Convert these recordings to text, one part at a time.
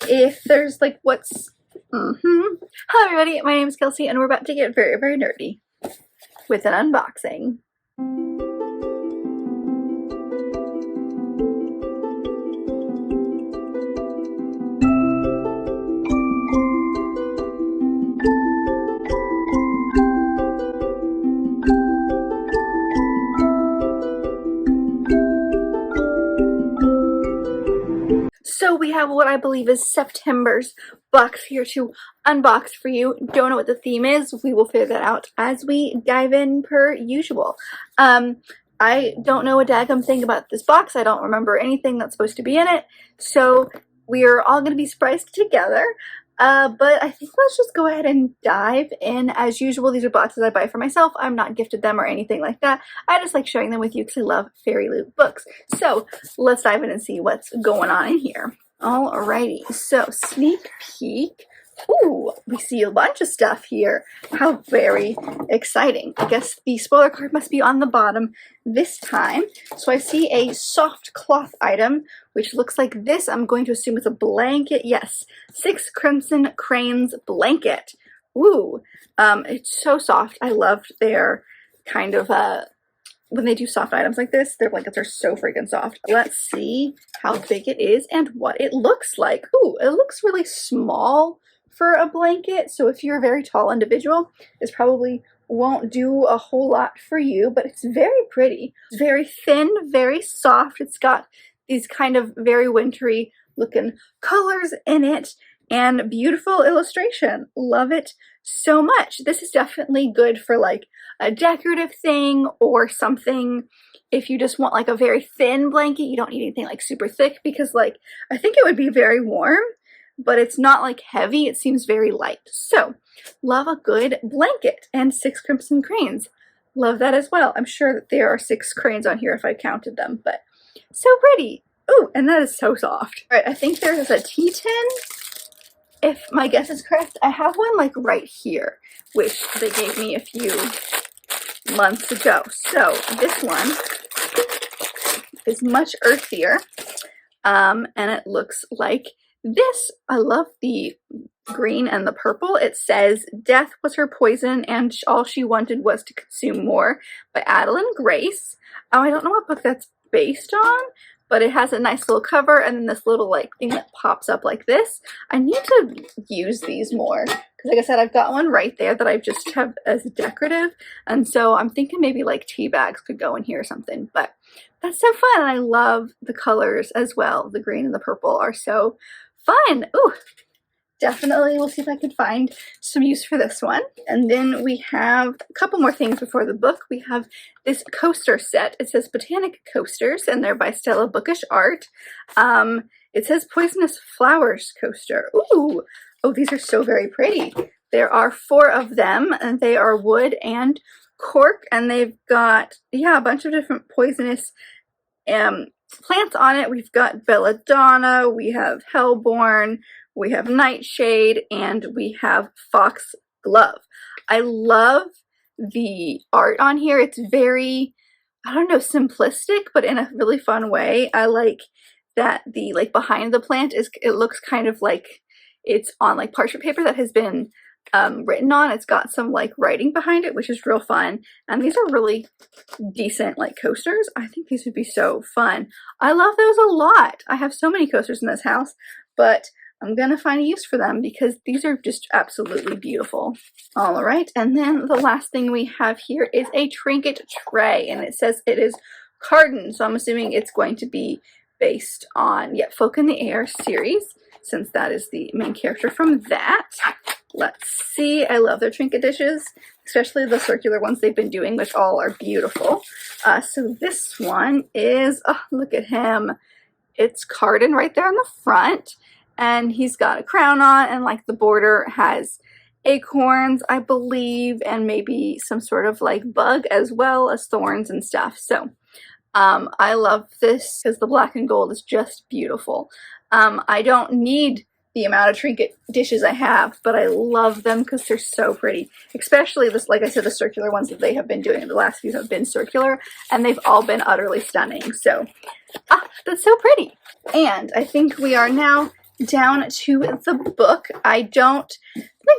if there's like what's... Hello everybody, my name is Kelsey and we're about to get very, very nerdy with an unboxing. So we have what I believe is September's box here to unbox for you. Don't know what the theme is. We will figure that out as we dive in per usual. I don't know a daggum thing about this box. I don't remember anything that's supposed to be in it. So we're all going to be surprised together. But I think let's just go ahead and dive in. As usual, these are boxes I buy for myself. I'm not gifted them or anything like that. I just like sharing them with you because I love Fairyloot books. So let's dive in and see what's going on in here. Alrighty, so sneak peek. Ooh, we see a bunch of stuff here. How very exciting. I guess the spoiler card must be on the bottom this time. So I see a soft cloth item, which looks like this. I'm going to assume it's a blanket. Yes, 6 Crimson Cranes blanket. Ooh, it's so soft. I loved their kind of, when they do soft items like this, their blankets are so freaking soft. Let's see how big it is and what it looks like. Ooh, it looks really small for a blanket, so if you're a very tall individual, this probably won't do a whole lot for you, but it's very pretty. It's very thin, very soft. It's got these kind of very wintry looking colors in it and beautiful illustration. Love it so much. This is definitely good for like a decorative thing or something. If you just want like a very thin blanket, you don't need anything like super thick because like I think it would be very warm, but it's not like heavy. It seems very light. So love a good blanket and 6 Crimson Cranes. Love that as well. I'm sure that there are 6 cranes on here if I counted them, but so pretty. Ooh, and that is so soft. All right, I think there's a tea tin. If my guess is correct, I have one like right here, which they gave me a few months ago. So this one is much earthier, and it looks like this. I love the green and the purple. It says, "Death was her poison and all she wanted was to consume more," by Adeline Grace. I don't know what book that's based on, but it has a nice little cover and then this little like thing that pops up like this. I need to use these more because like I said, I've got one right there that I just have as decorative, and so I'm thinking maybe like tea bags could go in here or something, but that's so fun. And I love the colors as well. The green and the purple are so fun. Ooh, definitely we'll see if I can find some use for this one. And then we have a couple more things before the book. We have this coaster set. It says Botanic Coasters and they're by Stella Bookish Art. It says Poisonous Flowers Coaster. Ooh, oh, these are so very pretty. There are 4 of them and they are wood and cork, and they've got, yeah, a bunch of different poisonous plants on it. We've got belladonna, we have hellebore, we have nightshade, and we have foxglove. I love the art on here. It's very, I don't know, simplistic, but in a really fun way. I like that the like behind the plant is, it looks kind of like it's on like parchment paper that has been written on. It's got some like writing behind it, which is real fun. And these are really decent like coasters. I think these would be so fun. I love those a lot. I have so many coasters in this house, but I'm gonna find a use for them because these are just absolutely beautiful. All right, and then the last thing we have here is a Trinket Tray, and it says it is Carden, so I'm assuming it's going to be based on, yeah, Folk in the Air series, since that is the main character from that. Let's see. I love their trinket dishes, especially the circular ones they've been doing, which all are beautiful. So this one is, oh, look at him. It's Carden right there on the front, and he's got a crown on, and like the border has acorns, I believe, and maybe some sort of like bug as well as thorns and stuff. So I love this because the black and gold is just beautiful. I don't need the amount of trinket dishes I have, but I love them because they're so pretty. Especially this, like I said, the circular ones that they have been doing. The last few have been circular, and they've all been utterly stunning. So, that's so pretty. And I think we are now down to the book. I don't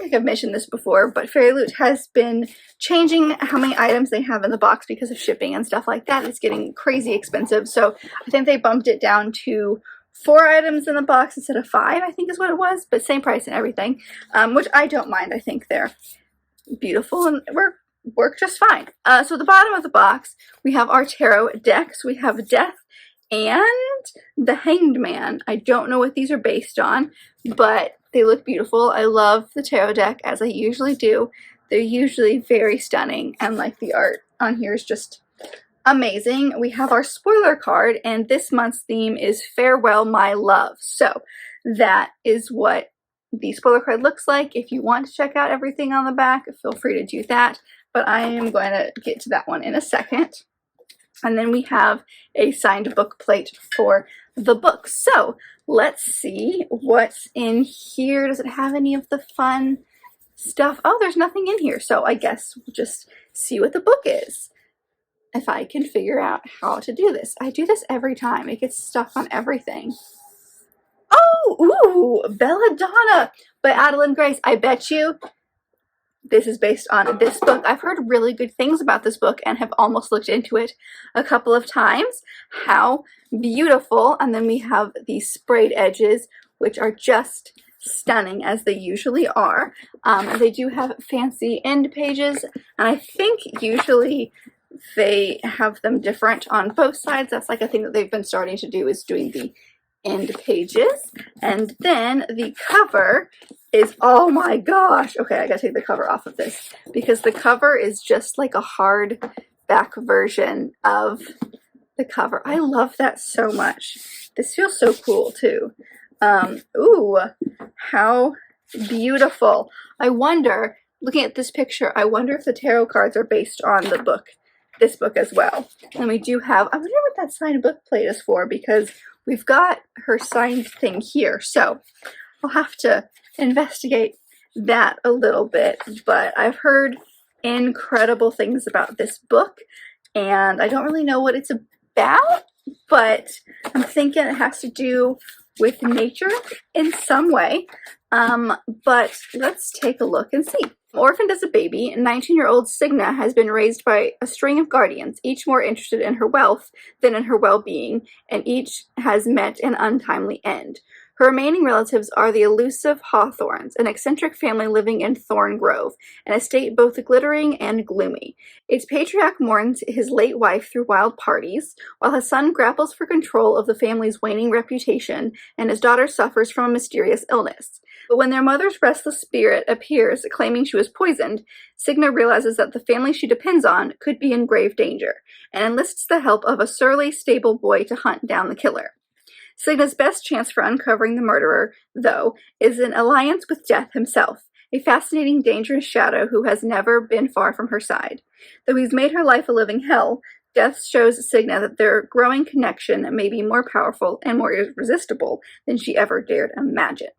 think I've mentioned this before, but Fairyloot has been changing how many items they have in the box because of shipping and stuff like that. It's getting crazy expensive, so I think they bumped it down to 4 items in the box instead of 5, I think is what it was, but same price and everything, which I don't mind. I think they're beautiful and work just fine. So at the bottom of the box, we have our tarot decks. We have Death and the Hanged Man. I don't know what these are based on, but they look beautiful. I love the tarot deck, as I usually do. They're usually very stunning, and like the art on here is just amazing. We have our spoiler card, and this month's theme is Farewell My Love. So that is what the spoiler card looks like. If you want to check out everything on the back, feel free to do that, but I am going to get to that one in a second. And then we have a signed book plate for the book. So let's see what's in here. Does it have any of the fun stuff? Oh, there's nothing in here. So I guess we'll just see what the book is, if I can figure out how to do this. I do this every time. It gets stuck on everything. Oh, ooh, Belladonna by Adeline Grace. I bet you this is based on this book. I've heard really good things about this book and have almost looked into it a couple of times. How beautiful. And then we have these sprayed edges, which are just stunning, as they usually are. They do have fancy end pages, and I think usually they have them different on both sides. That's like a thing that they've been starting to do, is doing the end pages. And then the cover is, oh my gosh, okay, I gotta take the cover off of this, because the cover is just like a hard back version of the cover. I love that so much. This feels so cool too. Ooh, how beautiful. I wonder, looking at this picture, I wonder if the tarot cards are based on the book, this book as well. And we do have, I wonder what that signed book plate is for, because we've got her signed thing here. So I'll have to investigate that a little bit, but I've heard incredible things about this book, and I don't really know what it's about, but I'm thinking it has to do with nature in some way. But let's take a look and see. Orphaned as a baby, 19-year-old Signa has been raised by a string of guardians, each more interested in her wealth than in her well-being, and each has met an untimely end. Her remaining relatives are the elusive Hawthorns, an eccentric family living in Thorn Grove, an estate both glittering and gloomy. Its patriarch mourns his late wife through wild parties, while his son grapples for control of the family's waning reputation, and his daughter suffers from a mysterious illness. But when their mother's restless spirit appears, claiming she was poisoned, Signa realizes that the family she depends on could be in grave danger, and enlists the help of a surly stable boy to hunt down the killer. Signa's best chance for uncovering the murderer, though, is an alliance with Death himself, a fascinating, dangerous shadow who has never been far from her side. Though he's made her life a living hell, Death shows Signa that their growing connection may be more powerful and more irresistible than she ever dared imagine.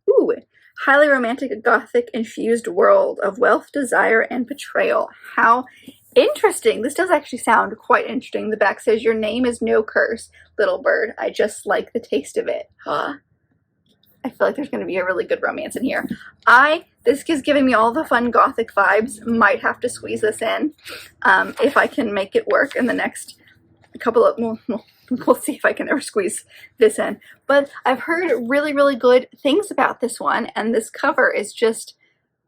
Ooh, highly romantic, gothic-infused world of wealth, desire, and betrayal. How interesting. This does actually sound quite interesting. The back says, "Your name is no curse, little bird. I just like the taste of it." Huh? I feel like there's going to be a really good romance in here. This is giving me all the fun gothic vibes. Might have to squeeze this in if I can make it work in the next couple of, we'll see if I can ever squeeze this in. But I've heard really, really good things about this one, and this cover is just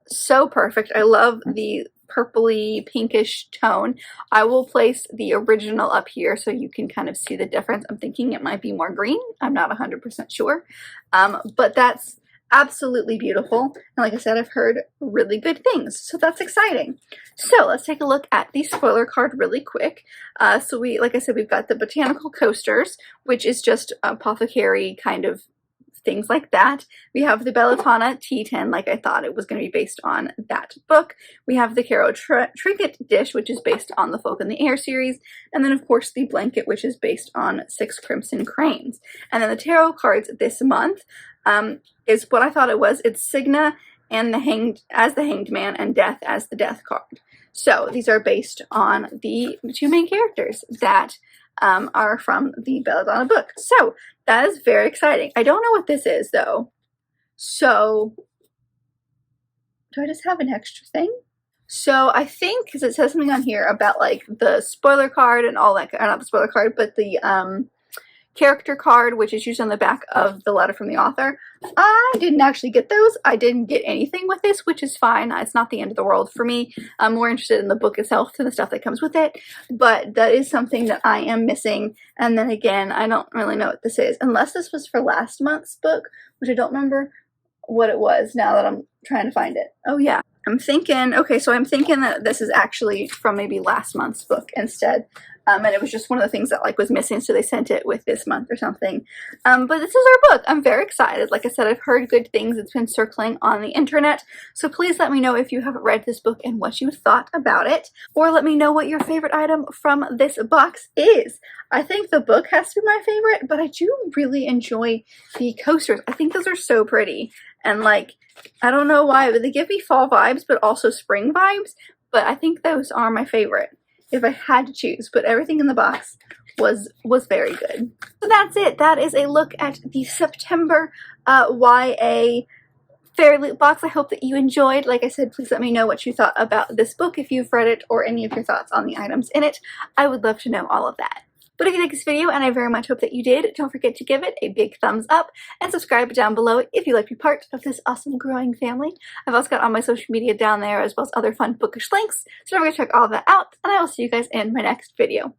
so perfect. I love the purpley pinkish tone. I will place the original up here so you can kind of see the difference. I'm thinking it might be more green. I'm not 100% sure. But that's absolutely beautiful. And like I said, I've heard really good things. So that's exciting. So let's take a look at the spoiler card really quick. So like I said, we've got the botanical coasters, which is just apothecary kind of things like that. We have the Belladonna tea tin, like I thought it was going to be based on that book. We have the Caro Trinket dish, which is based on the Folk in the Air series. And then, of course, the blanket, which is based on 6 Crimson Cranes. And then the tarot cards this month is what I thought it was. It's Signa and the Hanged Man, and Death as the Death card. So these are based on the 2 main characters that are from the Belladonna book. So That is very exciting. I don't know what this is though. So, do I just have an extra thing? So I think, because it says something on here about like the spoiler card and all that, not the spoiler card, but the character card, which is used on the back of the letter from the author. I didn't actually get those. I didn't get anything with this, which is fine. It's not the end of the world for me. I'm more interested in the book itself than the stuff that comes with it, but that is something that I am missing. And then again, I don't really know what this is, unless this was for last month's book, which I don't remember what it was now that I'm trying to find it. Oh yeah. I'm thinking that this is actually from maybe last month's book instead. And it was just one of the things that like was missing, so they sent it with this month or something. But this is our book. I'm very excited. Like I said, I've heard good things. It's been circling on the internet. So please let me know if you haven't read this book and what you thought about it. Or let me know what your favorite item from this box is. I think the book has to be my favorite, but I do really enjoy the coasters. I think those are so pretty. And like, I don't know why, but they give me fall vibes, but also spring vibes. But I think those are my favorite if I had to choose, but everything in the box was very good. So that's it. That is a look at the September YA Fairyloot box. I hope that you enjoyed. Like I said, please let me know what you thought about this book if you've read it, or any of your thoughts on the items in it. I would love to know all of that. But if you like this video, and I very much hope that you did, don't forget to give it a big thumbs up and subscribe down below if you'd like to be part of this awesome growing family. I've also got all my social media down there, as well as other fun bookish links, so don't forget to check all that out, and I will see you guys in my next video.